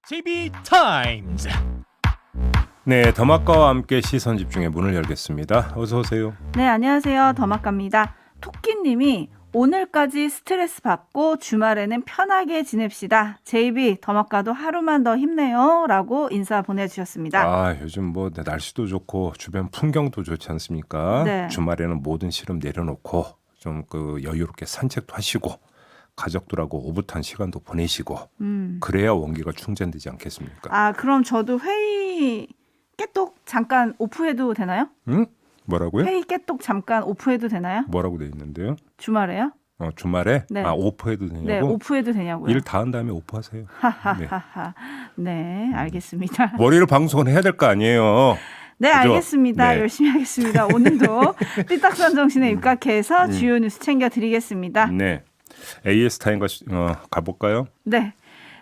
JB 타임즈. 네, 더마카와 함께 시선 집중의 문을 열겠습니다. 어서 오세요. 네, 안녕하세요. 더마카입니다. 토끼님이 오늘까지 스트레스 받고 주말에는 편하게 지냅시다. JB 더마카도 하루만 더 힘내요. 라고 인사 보내주셨습니다. 아, 요즘 뭐 날씨도 좋고 주변 풍경도 좋지 않습니까? 네. 주말에는 모든 시름 내려놓고 좀 여유롭게 산책도 하시고 가족들하고 오붓한 시간도 보내시고 그래야 원기가 충전되지 않겠습니까? 아, 그럼 저도 회의 깨똑 잠깐 오프해도 되나요? 응? 뭐라고요? 회의 깨똑 잠깐 오프해도 되나요? 뭐라고 돼 있는데요? 주말에요? 주말에? 네. 오프해도 되냐고? 네, 오프해도 되냐고요? 일 다 한 다음에 오프하세요. 하하하하. 네, 알겠습니다. 월요일 방송은 해야 될 거 아니에요. 네, 그죠? 알겠습니다. 네. 열심히 하겠습니다. 오늘도 삐딱선 정신에 입각해서 주요 뉴스 챙겨드리겠습니다. 네. AS 타임과 가볼까요? 네.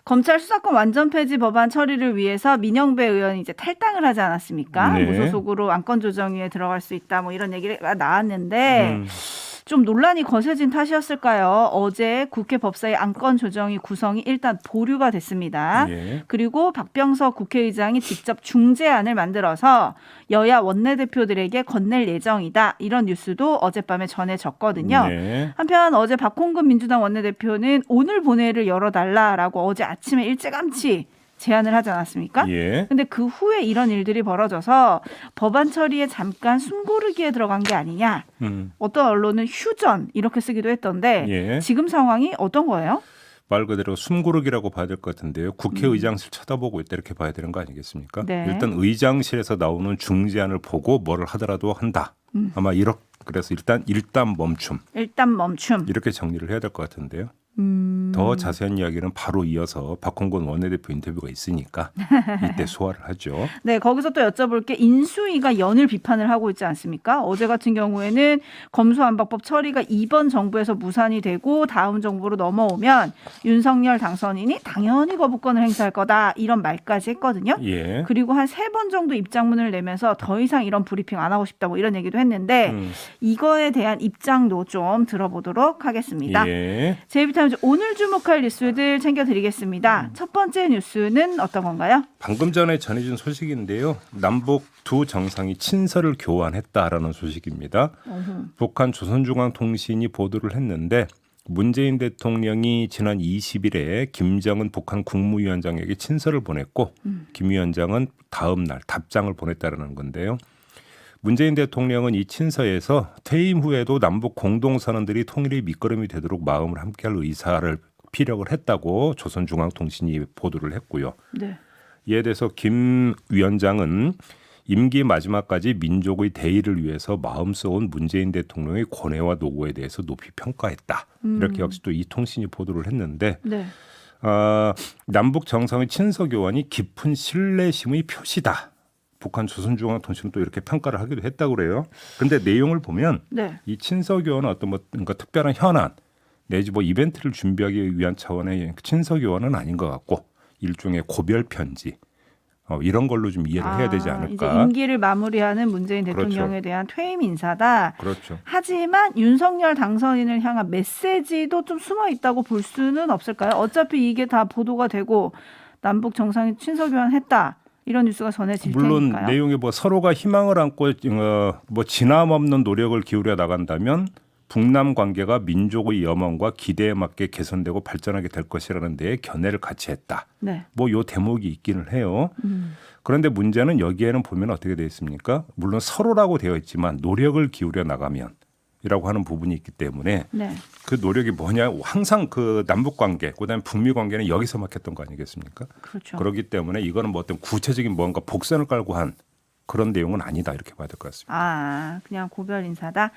검찰 수사권 완전 폐지 법안 처리를 위해서 민영배 의원이 이제 탈당을 하지 않았습니까? 네. 무소속으로 안건조정위에 들어갈 수 있다 뭐 이런 얘기가 나왔는데 좀 논란이 거세진 탓이었을까요? 어제 국회 법사위 안건조정위 구성이 일단 보류가 됐습니다. 예. 그리고 박병석 국회의장이 직접 중재안을 만들어서 여야 원내대표들에게 건넬 예정이다. 이런 뉴스도 어젯밤에 전해졌거든요. 네. 한편 어제 박홍근 민주당 원내대표는 오늘 본회의를 열어달라라고 어제 아침에 일찌감치 제안을 하지 않았습니까? 예. 근데 그 후에 이런 일들이 벌어져서 법안 처리에 잠깐 숨고르기에 들어간 게 아니냐. 어떤 언론은 휴전 이렇게 쓰기도 했던데 예. 지금 상황이 어떤 거예요? 말 그대로 숨고르기라고 봐야 될 것 같은데요. 국회의장실 쳐다보고 있다 이렇게 봐야 되는 거 아니겠습니까? 네. 일단 의장실에서 나오는 중재안을 보고 뭐를 하더라도 한다. 아마 그래서 일단 멈춤. 일단 멈춤. 이렇게 정리를 해야 될 것 같은데요. 더 자세한 이야기는 바로 이어서 박홍근 원내대표 인터뷰가 있으니까 이때 소화를 하죠. 네, 거기서 또 여쭤볼 게 인수위가 연일 비판을 하고 있지 않습니까? 어제 같은 경우에는 검수완박법 처리가 이번 정부에서 무산이 되고 다음 정부로 넘어오면 윤석열 당선인이 당연히 거부권을 행사할 거다 이런 말까지 했거든요. 예. 그리고 한 3번 정도 입장문을 내면서 더 이상 이런 브리핑 안 하고 싶다 뭐 이런 얘기도 했는데 이거에 대한 입장도 좀 들어보도록 하겠습니다. 예. JB타임즈 오늘 주목할 뉴스들 챙겨드리겠습니다. 첫 번째 뉴스는 어떤 건가요? 방금 전에 전해진 소식인데요. 남북 두 정상이 친서를 교환했다라는 소식입니다. 북한 조선중앙통신이 보도를 했는데 문재인 대통령이 지난 20일에 김정은 북한 국무위원장에게 친서를 보냈고 김 위원장은 다음 날 답장을 보냈다는 건데요. 문재인 대통령은 이 친서에서 퇴임 후에도 남북 공동선언들이 통일의 밑거름이 되도록 마음을 함께할 의사를 피력을 했다고 조선중앙통신이 보도를 했고요. 네. 이에 대해서 김 위원장은 임기 마지막까지 민족의 대의를 위해서 마음 써온 문재인 대통령의 고뇌와 노고에 대해서 높이 평가했다. 이렇게 역시 또 이 통신이 보도를 했는데 네. 남북 정상의 친서 교환이 깊은 신뢰심의 표시다. 북한 조선중앙통신은 또 이렇게 평가를 하기도 했다고 그래요. 그런데 내용을 보면 네. 이 친서 교환은 어떤 뭔가 특별한 현안 내지 이벤트를 준비하기 위한 차원의 친서 교환은 아닌 것 같고 일종의 고별 편지 이런 걸로 좀 이해를 해야 되지 않을까. 이제 임기를 마무리하는 문재인 대통령에 그렇죠. 대한 퇴임 인사다. 그렇죠. 하지만 윤석열 당선인을 향한 메시지도 좀 숨어 있다고 볼 수는 없을까요? 어차피 이게 다 보도가 되고 남북 정상이 친서 교환했다. 이런 뉴스가 전해질 물론 테니까요. 내용이 서로가 희망을 안고 진함 없는 노력을 기울여 나간다면 북남 관계가 민족의 염원과 기대에 맞게 개선되고 발전하게 될 것이라는 데에 견해를 같이 했다. 네. 요 대목이 있기는 해요. 그런데 문제는 여기에는 보면 어떻게 되어 있습니까? 물론 서로라고 되어 있지만 노력을 기울여 나가면 이라고 하는 부분이 있기 때문에 네. 그 노력이 뭐냐 항상 그 남북 관계 그다음에 북미 관계는 여기서 막혔던 거 아니겠습니까? 그렇죠. 그렇기 때문에 이거는 어떤 구체적인 뭔가 복선을 깔고 한 그런 내용은 아니다 이렇게 봐야 될 것 같습니다. 그냥 고별 인사다.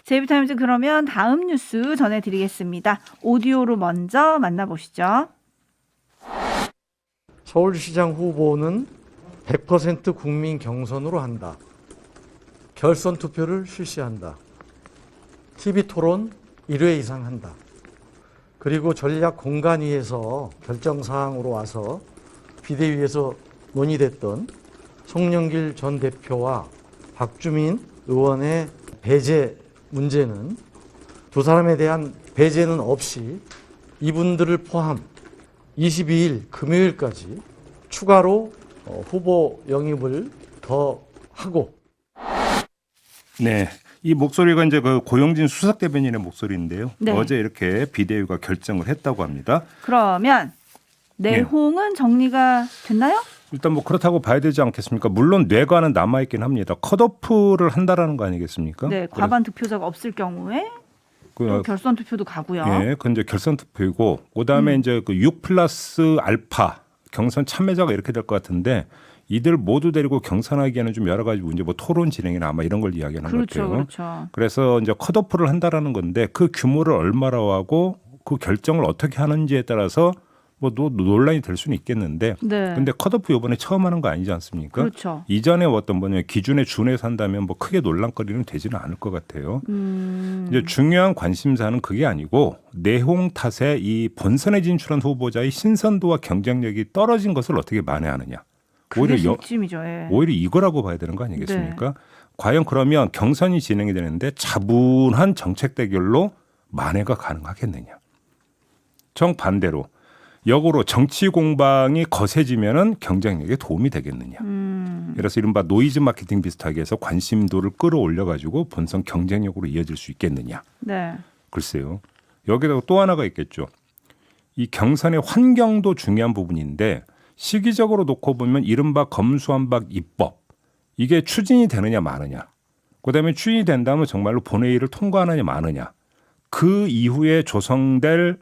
JB타임즈 그러면 다음 뉴스 전해드리겠습니다. 오디오로 먼저 만나보시죠. 서울시장 후보는 100% 국민 경선으로 한다. 결선 투표를 실시한다. TV토론 1회 이상 한다. 그리고 전략공간위에서 결정사항으로 와서 비대위에서 논의됐던 송영길 전 대표와 박주민 의원의 배제 문제는 두 사람에 대한 배제는 없이 이분들을 포함 22일 금요일까지 추가로 후보 영입을 더 하고. 네. 이 목소리가 이제 그 고용진 수석 대변인의 목소리인데요. 네. 어제 이렇게 비대위가 결정을 했다고 합니다. 그러면 내홍은 정리가 됐나요? 일단 뭐 그렇다고 봐야 되지 않겠습니까? 물론 뇌관은 남아 있긴 합니다. 컷오프를 한다라는 거 아니겠습니까? 네, 과반 득표자가 없을 경우에 또 그, 결선 투표도 가고요. 예, 그 이제 결선 투표이고 그다음에 이제 그 6+ 알파 경선 참여자가 이렇게 될 것 같은데 이들 모두 데리고 경선하기에는 좀 여러 가지 문제, 뭐 토론 진행이나 아마 이런 걸 이야기하는 것 같아요. 그렇죠. 그래서 이제 컷오프를 한다라는 건데 그 규모를 얼마로 하고 그 결정을 어떻게 하는지에 따라서 뭐 논란이 될 수는 있겠는데, 네. 근데 컷오프 이번에 처음 하는 거 아니지 않습니까? 그렇죠. 이전에 어떤 뭐냐 기준에 준해서 한다면 뭐 크게 논란거리는 되지는 않을 것 같아요. 이제 중요한 관심사는 그게 아니고 내홍 탓에 이 본선에 진출한 후보자의 신선도와 경쟁력이 떨어진 것을 어떻게 만회하느냐. 그게 핵심이죠. 예. 오히려 이거라고 봐야 되는 거 아니겠습니까? 과연 그러면 경선이 진행이 되는데 차분한 정책 대결로 만회가 가능하겠느냐. 정반대로 역으로 정치 공방이 거세지면은 경쟁력에 도움이 되겠느냐. 그래서 이른바 노이즈 마케팅 비슷하게 해서 관심도를 끌어올려가지고 본선 경쟁력으로 이어질 수 있겠느냐. 네. 글쎄요. 여기다가 또 하나가 있겠죠. 이 경선의 환경도 중요한 부분인데 시기적으로 놓고 보면 이른바 검수완박 입법 이게 추진이 되느냐 마느냐. 그다음에 추진이 된다면 정말로 본회의를 통과하느냐 마느냐. 그 이후에 조성될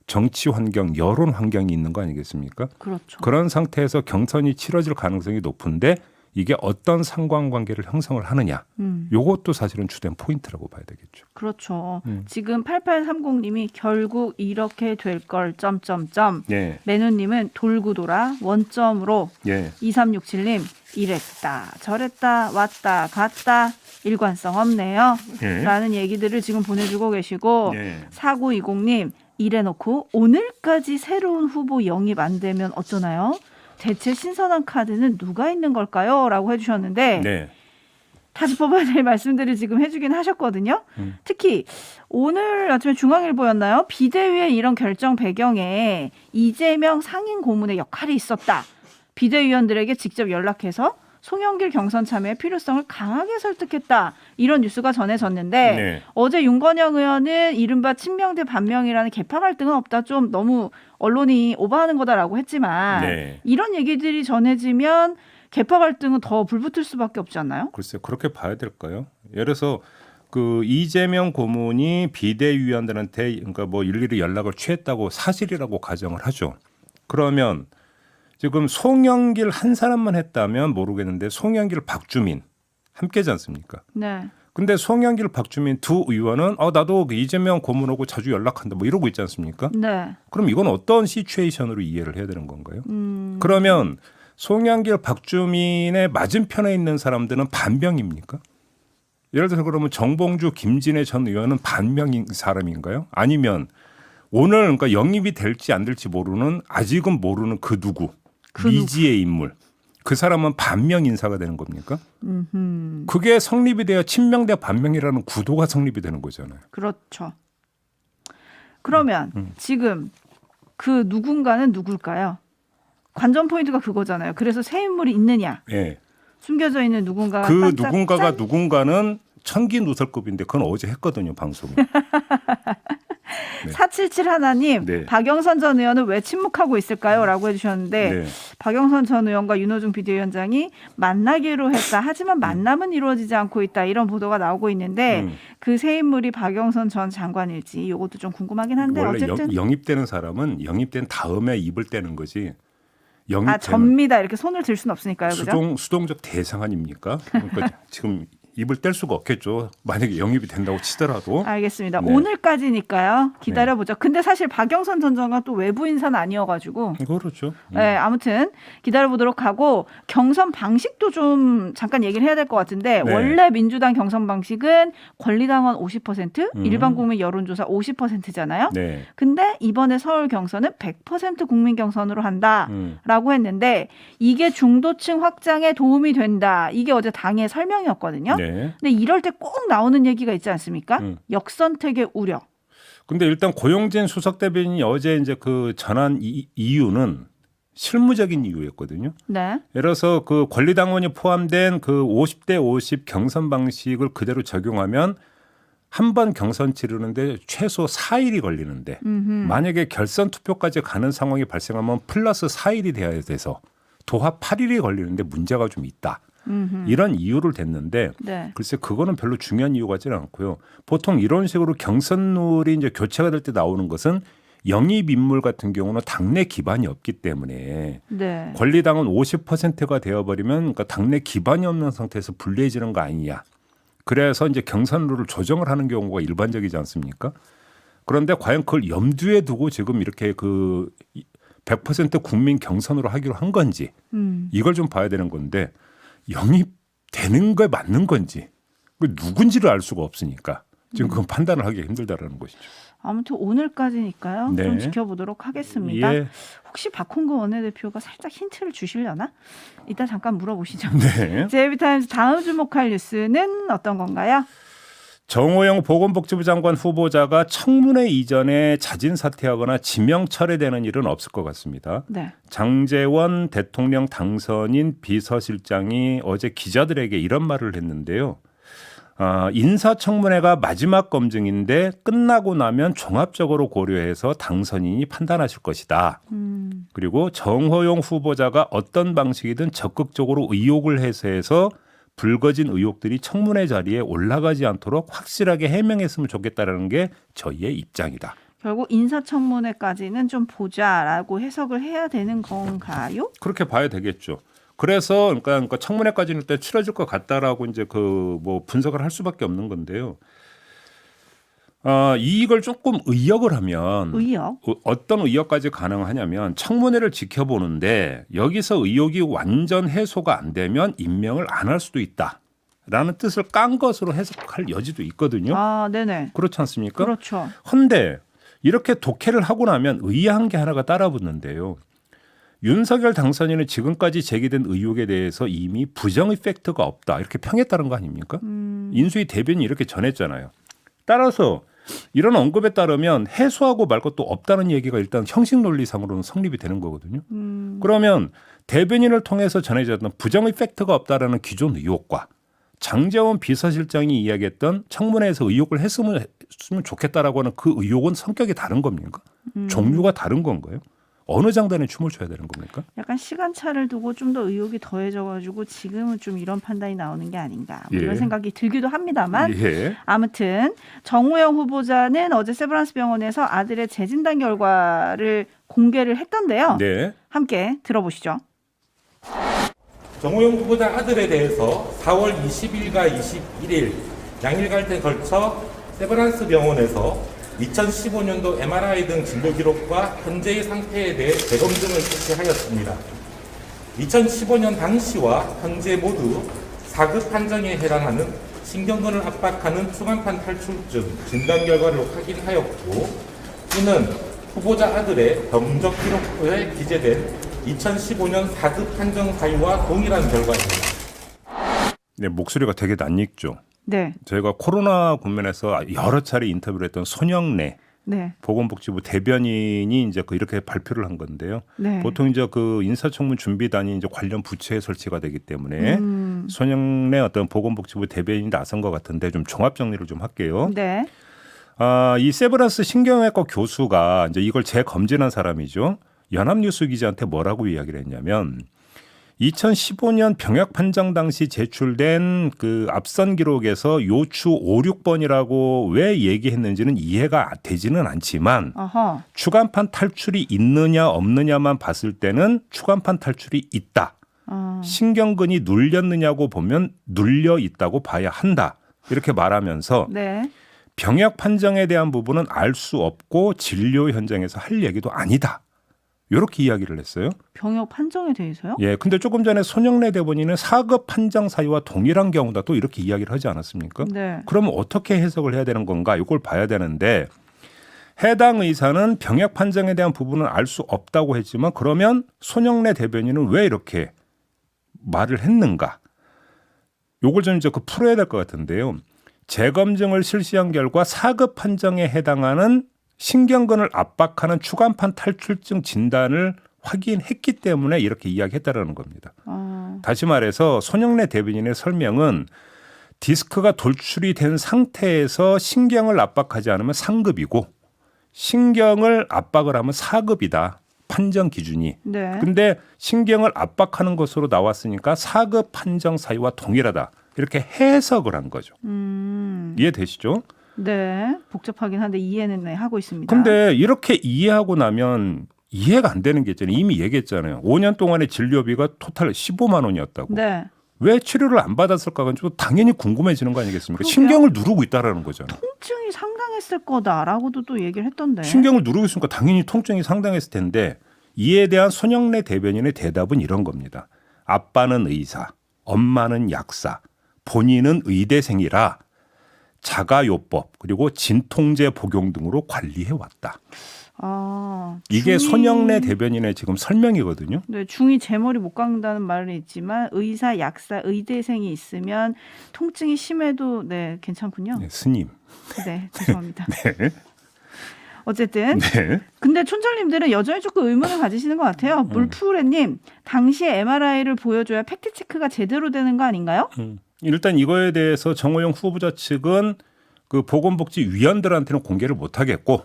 정치 환경, 여론 환경이 있는 거 아니겠습니까? 그렇죠. 그런 상태에서 경선이 치러질 가능성이 높은데 이게 어떤 상관관계를 형성을 하느냐. 이것도 사실은 주된 포인트라고 봐야 되겠죠. 그렇죠. 지금 8830님이 결국 이렇게 될 걸 점점점. 예. 매누님은 돌고 돌아 원점으로. 예. 2367님 이랬다 저랬다 왔다 갔다 일관성 없네요. 예. 라는 얘기들을 지금 보내주고 계시고 예. 4920님 이래놓고 오늘까지 새로운 후보 영입 안 되면 어쩌나요? 대체 신선한 카드는 누가 있는 걸까요? 라고 해주셨는데 네. 다시 뽑아야 될 말씀들을 지금 해주긴 하셨거든요. 특히 오늘 아침에 중앙일보였나요? 비대위의 이런 결정 배경에 이재명 상임 고문의 역할이 있었다. 비대위원들에게 직접 연락해서 송영길 경선 참여의 필요성을 강하게 설득했다. 이런 뉴스가 전해졌는데 네. 어제 윤건영 의원은 이른바 친명 대 반명이라는 개파 갈등은 없다. 좀 너무 언론이 오버하는 거다라고 했지만 네. 이런 얘기들이 전해지면 개파 갈등은 더 불붙을 수밖에 없지 않나요? 글쎄요. 그렇게 봐야 될까요? 예를 들어서 그 이재명 고문이 비대위원들한테 그러니까 뭐 일일이 연락을 취했다고 사실이라고 가정을 하죠. 그러면 지금 송영길 한 사람만 했다면 모르겠는데 송영길 박주민 함께지 않습니까? 네. 근데 송영길 박주민 두 의원은 나도 그 이재명 고문하고 자주 연락한다 뭐 이러고 있지 않습니까? 네. 그럼 이건 어떤 시츄에이션으로 이해를 해야 되는 건가요? 그러면 송영길 박주민의 맞은편에 있는 사람들은 반명입니까? 예를 들어서 그러면 정봉주 김진애 전 의원은 반명인 사람인가요? 아니면 오늘 그러니까 영입이 될지 안 될지 모르는 아직은 모르는 그 누구 미지의 인물 그 사람은 반명 인사가 되는 겁니까? 그게 성립이 돼야 친명 대 반명이라는 구도가 성립이 되는 거잖아요. 그렇죠. 그러면 지금 그 누군가는 누굴까요? 관전 포인트가 그거잖아요. 그래서 새 인물이 있느냐, 예. 숨겨져 있는 누군가가 그 반짝 누군가가 짠! 누군가는 천기 누설급인데 그건 어제 했거든요 방송에. 네. 477 하나님, 네. 박영선 전 의원은 왜 침묵하고 있을까요? 라고 해주셨는데 네. 박영선 전 의원과 윤호중 비대위원장이 만나기로 했다. 하지만 만남은 이루어지지 않고 있다. 이런 보도가 나오고 있는데 그 새 인물이 박영선 전 장관일지 이것도 좀 궁금하긴 한데 원래 어쨌든 영입되는 사람은 영입된 다음에 입을 떼는 거지. 영입되는 접니다. 이렇게 손을 들 수는 없으니까요. 그죠? 수동적 대상 아닙니까? 그러니까 지금 입을 뗄 수가 없겠죠. 만약에 영입이 된다고 치더라도. 알겠습니다. 네. 오늘까지니까요. 기다려보죠. 근데 사실 박영선 전 장관 또 외부 인사는 아니어가지고. 그렇죠. 네, 아무튼 기다려보도록 하고 경선 방식도 좀 잠깐 얘기를 해야 될 것 같은데 네. 원래 민주당 경선 방식은 권리당원 50%, 일반 국민 여론조사 50%잖아요. 네. 근데 이번에 서울 경선은 100% 국민 경선으로 한다라고 했는데 이게 중도층 확장에 도움이 된다. 이게 어제 당의 설명이었거든요. 네. 근데 이럴 때 꼭 나오는 얘기가 있지 않습니까? 역선택의 우려. 근데 일단 고용진 수석 대변인이 어제 이제 그 전한 이유는 실무적인 이유였거든요. 네. 예를 들어서 그 권리당원이 포함된 그 50대 50 경선 방식을 그대로 적용하면 한 번 경선 치르는데 최소 4일이 걸리는데 만약에 결선 투표까지 가는 상황이 발생하면 플러스 4일이 돼야 돼서 도합 8일이 걸리는데 문제가 좀 있다. 이런 이유를 댔는데 네. 글쎄 그거는 별로 중요한 이유 같지는 않고요. 보통 이런 식으로 경선룰이 이제 교체가 될 때 나오는 것은 영입 인물 같은 경우는 당내 기반이 없기 때문에 네. 권리당원 50%가 되어버리면 그러니까 당내 기반이 없는 상태에서 불리해지는 거 아니냐. 그래서 이제 경선룰을 조정을 하는 경우가 일반적이지 않습니까? 그런데 과연 그걸 염두에 두고 지금 이렇게 그 100% 국민 경선으로 하기로 한 건지 이걸 좀 봐야 되는 건데 영입되는 거에 맞는 건지 누군지를 알 수가 없으니까 지금 그건 판단을 하기 힘들다라는 것이죠. 아무튼 오늘까지니까요. 네. 좀 지켜보도록 하겠습니다. 예. 혹시 박홍근 원내대표가 살짝 힌트를 주시려나? 이따 잠깐 물어보시죠. 네. JB타임즈 다음 주목할 뉴스는 어떤 건가요? 정호영 보건복지부 장관 후보자가 청문회 이전에 자진 사퇴하거나 지명 철회되는 일은 없을 것 같습니다. 네. 장제원 대통령 당선인 비서실장이 어제 기자들에게 이런 말을 했는데요. 인사청문회가 마지막 검증인데 끝나고 나면 종합적으로 고려해서 당선인이 판단하실 것이다. 그리고 정호영 후보자가 어떤 방식이든 적극적으로 의혹을 해소해서 불거진 의혹들이 청문회 자리에 올라가지 않도록 확실하게 해명했으면 좋겠다라는 게 저희의 입장이다. 결국 인사청문회까지는 좀 보자라고 해석을 해야 되는 건가요? 그렇게 봐야 되겠죠. 그래서 그러니까 청문회까지는 때 치러질 것 같다라고 이제 그 뭐 분석을 할 수밖에 없는 건데요. 이걸 조금 의역을 하면 의역? 어떤 의역까지 가능하냐면 청문회를 지켜보는데 여기서 의혹이 완전 해소가 안 되면 임명을 안 할 수도 있다라는 뜻을 깐 것으로 해석할 여지도 있거든요. 아, 네네. 그렇지 않습니까? 그렇죠. 헌데 이렇게 독해를 하고 나면 의아한 게 하나가 따라붙는데요. 윤석열 당선인은 지금까지 제기된 의혹에 대해서 이미 부정 이펙트가 없다 이렇게 평했다는 거 아닙니까? 인수위 대변인이 이렇게 전했잖아요. 따라서 이런 언급에 따르면 해소하고 말 것도 없다는 얘기가 일단 형식 논리상으로는 성립이 되는 거거든요. 그러면 대변인을 통해서 전해졌던 부정 이펙트가 없다라는 기존 의혹과 장제원 비서실장이 이야기했던 청문회에서 의혹을 했으면 좋겠다라고 하는 그 의혹은 성격이 다른 겁니까? 종류가 다른 건가요? 어느 장단에 춤을 춰야 되는 겁니까? 약간 시간차를 두고 좀 더 의혹이 더해져가지고 지금은 좀 이런 판단이 나오는 게 아닌가 뭐 이런 예. 생각이 들기도 합니다만 예. 아무튼 정호영 후보자는 어제 세브란스 병원에서 아들의 재진단 결과를 공개를 했던데요. 네. 함께 들어보시죠. 정호영 후보자 아들에 대해서 4월 20일과 21일 양일간에 걸쳐 세브란스 병원에서 2015년도 MRI 등 진료 기록과 현재의 상태에 대해 재검증을 실시하였습니다. 2015년 당시와 현재 모두 4급 판정에 해당하는 신경근을 압박하는 추간판 탈출증 진단 결과를 확인하였고, 이는 후보자 아들의 병적 기록부에 기재된 2015년 4급 판정 사유와 동일한 결과입니다. 네, 목소리가 되게 낯익죠. 네, 저희가 코로나 국면에서 여러 차례 인터뷰를 했던 손영래 네, 보건복지부 대변인이 이제 이렇게 발표를 한 건데요. 네. 보통 이제 그 인사청문 준비단이 이제 관련 부처에 설치가 되기 때문에 손영래 어떤 보건복지부 대변인이 나선 것 같은데 좀 종합 정리를 좀 할게요. 네, 이 세브란스 신경외과 교수가 이제 이걸 재검진한 사람이죠. 연합뉴스 기자한테 뭐라고 이야기를 했냐면 2015년 병역 판정 당시 제출된 그 앞선 기록에서 요추 5, 6번이라고 왜 얘기했는지는 이해가 되지는 않지만 어허, 추간판 탈출이 있느냐 없느냐만 봤을 때는 추간판 탈출이 있다. 신경근이 눌렸느냐고 보면 눌려 있다고 봐야 한다. 이렇게 말하면서 네, 병역 판정에 대한 부분은 알 수 없고 진료 현장에서 할 얘기도 아니다. 이렇게 이야기를 했어요. 병역 판정에 대해서요? 예, 근데 조금 전에 손영래 대변인은 4급 판정 사유와 동일한 경우다 또 이렇게 이야기를 하지 않았습니까? 네, 그러면 어떻게 해석을 해야 되는 건가? 이걸 봐야 되는데 해당 의사는 병역 판정에 대한 부분은 알 수 없다고 했지만 그러면 손영래 대변인은 왜 이렇게 말을 했는가? 요걸 좀 이제 풀어야 될 것 같은데요. 재검증을 실시한 결과 4급 판정에 해당하는 신경근을 압박하는 추간판 탈출증 진단을 확인했기 때문에 이렇게 이야기했다라는 겁니다. 어. 다시 말해서 손영래 대변인의 설명은 디스크가 돌출이 된 상태에서 신경을 압박하지 않으면 상급이고 신경을 압박을 하면 4급이다. 판정 기준이. 네. 근데 신경을 압박하는 것으로 나왔으니까 4급 판정 사유와 동일하다. 이렇게 해석을 한 거죠. 이해되시죠? 네. 복잡하긴 한데 이해는 네, 하고 있습니다. 근데 이렇게 이해하고 나면 이해가 안 되는 게 있잖아요. 이미 얘기했잖아요. 5년 동안의 진료비가 토탈 15만 원이었다고. 네. 왜 치료를 안 받았을까가 좀 당연히 궁금해지는 거 아니겠습니까? 그러게요. 신경을 누르고 있다라는 거잖아요. 통증이 상당했을 거다라고도 또 얘기를 했던데. 신경을 누르고 있으니까 당연히 통증이 상당했을 텐데 이에 대한 손영래 대변인의 대답은 이런 겁니다. 아빠는 의사, 엄마는 약사, 본인은 의대생이라 자가요법 그리고 진통제 복용 등으로 관리해 왔다. 아, 이게 중이- 손영래 대변인의 지금 설명이거든요. 네, 중이 제 머리 못 깎는다는 말은 있지만 의사, 약사, 의대생이 있으면 통증이 심해도 네 괜찮군요. 네, 스님. 네, 죄송합니다. 네. 어쨌든 네. 근데 촌철님들은 여전히 조금 의문을 가지시는 것 같아요. 물푸레님 당시에 MRI를 보여줘야 팩트 체크가 제대로 되는 거 아닌가요? 일단 이거에 대해서 정호영 후보자 측은 그 보건복지위원들한테는 공개를 못 하겠고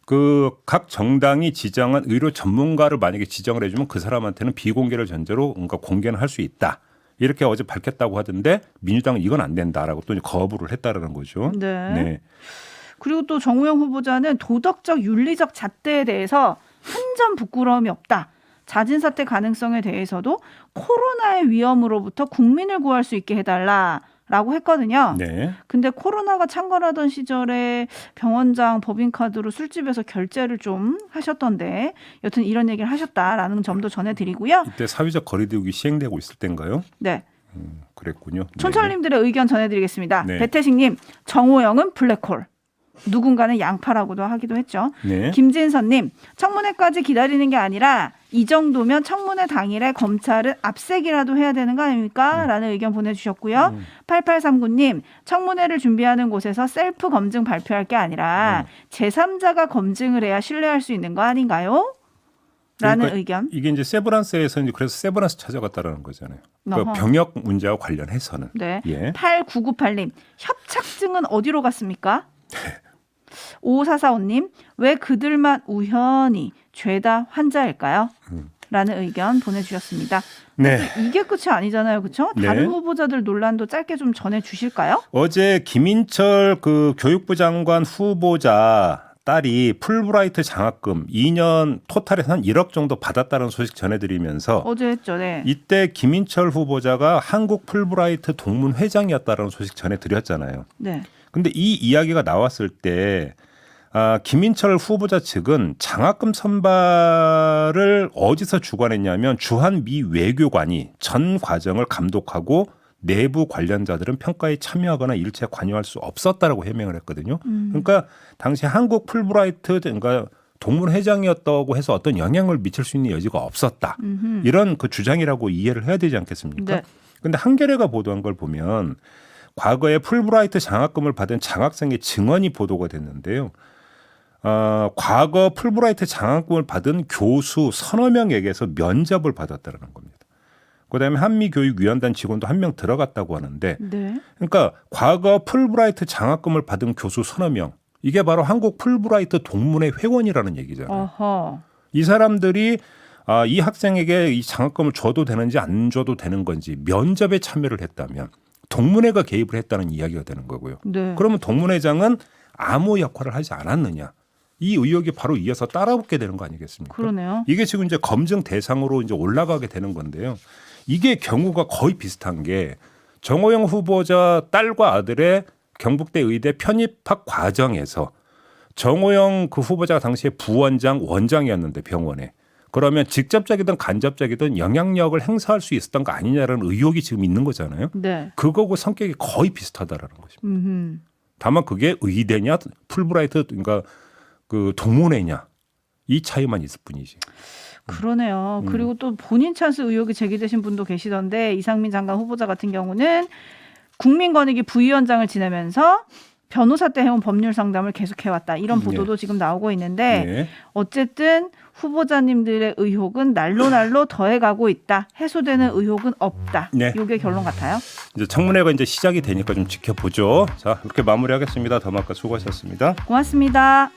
그 각 정당이 지정한 의료 전문가를 만약에 지정을 해주면 그 사람한테는 비공개를 전제로 뭔가 공개는 할 수 있다. 이렇게 어제 밝혔다고 하던데 민주당은 이건 안 된다라고 또 거부를 했다라는 거죠. 네. 그리고 또 정우영 후보자는 도덕적 윤리적 잣대에 대해서 한 점 부끄러움이 없다. 자진 사퇴 가능성에 대해서도 코로나의 위험으로부터 국민을 구할 수 있게 해달라라고 했거든요. 네. 근데 코로나가 창궐하던 시절에 병원장 법인카드로 술집에서 결제를 좀 하셨던데 여튼 이런 얘기를 하셨다라는 점도 전해드리고요. 이때 사회적 거리두기 시행되고 있을 때인가요? 네. 그랬군요. 촌철님들의 의견 전해드리겠습니다. 네. 배태식님, 정호영은 블랙홀. 누군가는 양파라고도 하기도 했죠. 네. 김진선님, 청문회까지 기다리는 게 아니라 이 정도면 청문회 당일에 검찰은 압색이라도 해야 되는 거 아닙니까? 라는 의견 보내주셨고요. 8839님, 청문회를 준비하는 곳에서 셀프 검증 발표할 게 아니라 제3자가 검증을 해야 신뢰할 수 있는 거 아닌가요? 라는 그러니까 의견. 이게 이제 세브란스에서 이제 그래서 세브란스 찾아갔다라는 거잖아요. 그 어허. 병역 문제와 관련해서는. 네. 예. 8998님, 협착증은 어디로 갔습니까? 5445님, 왜 그들만 우연히 죄다 환자일까요? 라는 의견 보내주셨습니다. 네. 이게 끝이 아니잖아요. 그렇죠? 네. 다른 후보자들 논란도 짧게 좀 전해주실까요? 어제 김인철 그 교육부 장관 후보자 딸이 풀브라이트 장학금 2년 토탈에서 한 1억 정도 받았다는 소식 전해드리면서 어제 했죠. 네. 이때 김인철 후보자가 한국 풀브라이트 동문 회장이었다는 소식 전해드렸잖아요. 네. 근데 이 이야기가 나왔을 때 김인철 후보자 측은 장학금 선발을 어디서 주관했냐면 주한미 외교관이 전 과정을 감독하고 내부 관련자들은 평가에 참여하거나 일체 관여할 수 없었다라고 해명을 했거든요. 그러니까 당시 한국 풀브라이트 그러니까 동문 회장이었다고 해서 어떤 영향을 미칠 수 있는 여지가 없었다. 이런 그 주장이라고 이해를 해야 되지 않겠습니까? 네. 근데 한겨레가 보도한 걸 보면 과거에 풀브라이트 장학금을 받은 장학생의 증언이 보도가 됐는데요. 과거 풀브라이트 장학금을 받은 교수 서너 명에게서 면접을 받았다는 겁니다. 그다음에 한미교육위원단 직원도 한 명 들어갔다고 하는데 네. 그러니까 과거 풀브라이트 장학금을 받은 교수 서너 명 이게 바로 한국 풀브라이트 동문회 회원이라는 얘기잖아요. 어허. 이 사람들이 이 학생에게 이 장학금을 줘도 되는지 안 줘도 되는 건지 면접에 참여를 했다면 동문회가 개입을 했다는 이야기가 되는 거고요. 네. 그러면 동문회장은 아무 역할을 하지 않았느냐. 이 의혹이 바로 이어서 따라붙게 되는 거 아니겠습니까? 그러네요. 이게 지금 이제 검증 대상으로 이제 올라가게 되는 건데요. 이게 경우가 거의 비슷한 게 정호영 후보자 딸과 아들의 경북대 의대 편입학 과정에서 정호영 그 후보자가 당시에 부원장 원장이었는데 병원에 그러면 직접적이든 간접적이든 영향력을 행사할 수 있었던 거 아니냐라는 의혹이 지금 있는 거잖아요. 네. 그거고 성격이 거의 비슷하다라는 것입니다. 다만 그게 의대냐 풀브라이트 그러니까 그 동문회냐 이 차이만 있을 뿐이지. 그러네요. 그리고 또 본인 찬스 의혹이 제기되신 분도 계시던데 이상민 장관 후보자 같은 경우는 국민권익위 부위원장을 지내면서 변호사 때 해온 법률 상담을 계속해왔다. 이런 보도도 지금 나오고 있는데 네. 어쨌든 후보자님들의 의혹은 날로 더해가고 있다. 해소되는 의혹은 없다. 네. 이게 결론 같아요. 이제 청문회가 이제 시작이 되니까 좀 지켜보죠. 자, 이렇게 마무리하겠습니다. 더마카 수고하셨습니다. 고맙습니다.